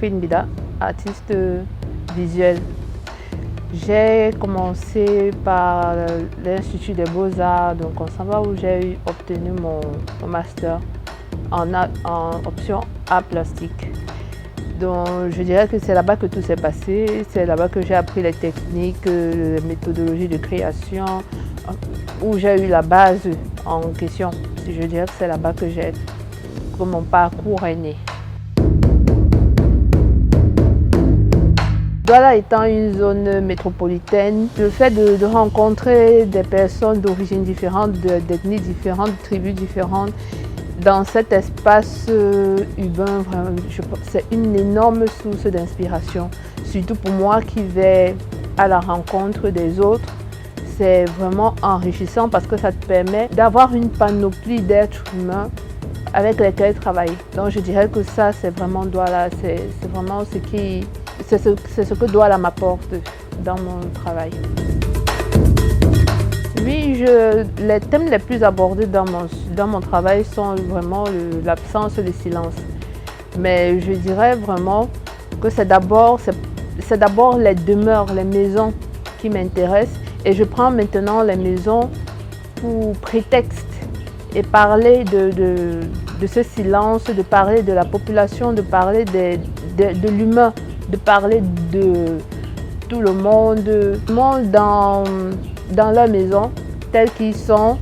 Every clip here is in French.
Catherine Bida, artiste visuelle. J'ai commencé par l'Institut des Beaux-Arts, donc en Samba, où j'ai obtenu mon master en option art plastique. Donc je dirais que c'est là-bas que tout s'est passé, c'est là-bas que j'ai appris les techniques, les méthodologies de création, où j'ai eu la base en question. Je dirais que c'est là-bas que mon parcours est né. Douala étant une zone métropolitaine, le fait de rencontrer des personnes d'origines différentes, d'ethnies différentes, de tribus différentes, dans cet espace urbain, c'est une énorme source d'inspiration. Surtout pour moi qui vais à la rencontre des autres, c'est vraiment enrichissant parce que ça te permet d'avoir une panoplie d'êtres humains avec lesquels travailler. Donc je dirais que ça, c'est vraiment Douala, c'est vraiment ce que Douala m'apporte dans mon travail. Oui, les thèmes les plus abordés dans mon travail sont vraiment l'absence de silence. Mais je dirais vraiment que c'est d'abord les demeures, les maisons qui m'intéressent. Et je prends maintenant les maisons pour prétexte et parler de ce silence, de parler de la population, de parler de l'humain, de parler de tout le monde dans leur maison, tels qu'ils sont.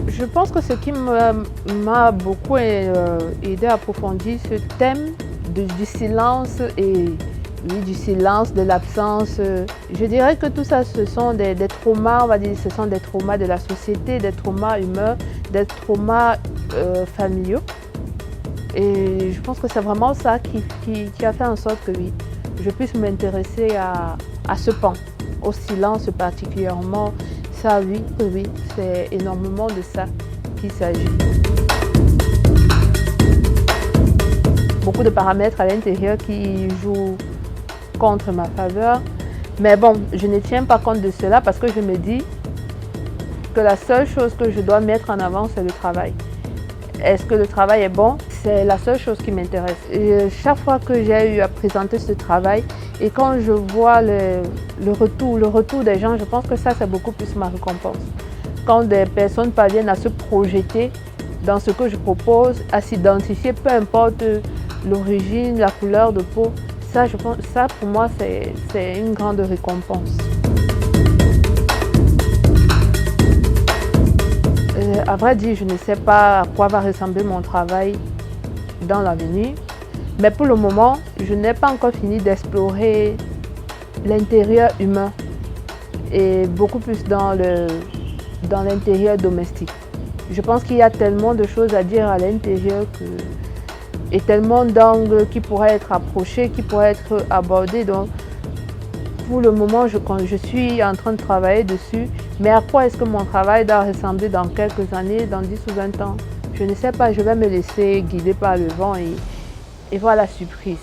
Je pense que ce qui m'a beaucoup aidé à approfondir ce thème du silence du silence, de l'absence. Je dirais que tout ça, ce sont des traumas, on va dire, ce sont des traumas de la société, des traumas humains, des traumas familiaux. Et je pense que c'est vraiment ça qui a fait en sorte que oui, je puisse m'intéresser à ce pan, au silence particulièrement. Ça, oui, c'est énormément de ça qu'il s'agit. Beaucoup de paramètres à l'intérieur qui jouent contre ma faveur. Mais bon, je ne tiens pas compte de cela parce que je me dis que la seule chose que je dois mettre en avant, c'est le travail. Est-ce que le travail est bon? C'est la seule chose qui m'intéresse. Chaque fois que j'ai eu à présenter ce travail et quand je vois le retour des gens, je pense que ça, c'est beaucoup plus ma récompense. Quand des personnes parviennent à se projeter dans ce que je propose, à s'identifier, peu importe l'origine, la couleur de peau, ça pour moi, c'est une grande récompense. À vrai dire, je ne sais pas à quoi va ressembler mon travail dans l'avenir, mais pour le moment, je n'ai pas encore fini d'explorer l'intérieur humain et beaucoup plus dans l'intérieur domestique. Je pense qu'il y a tellement de choses à dire à l'intérieur et tellement d'angles qui pourraient être approchés, qui pourraient être abordés. Donc, pour le moment, je suis en train de travailler dessus. Mais à quoi est-ce que mon travail doit ressembler dans quelques années, dans 10 ou 20 ans? Je ne sais pas, je vais me laisser guider par le vent et voir la surprise.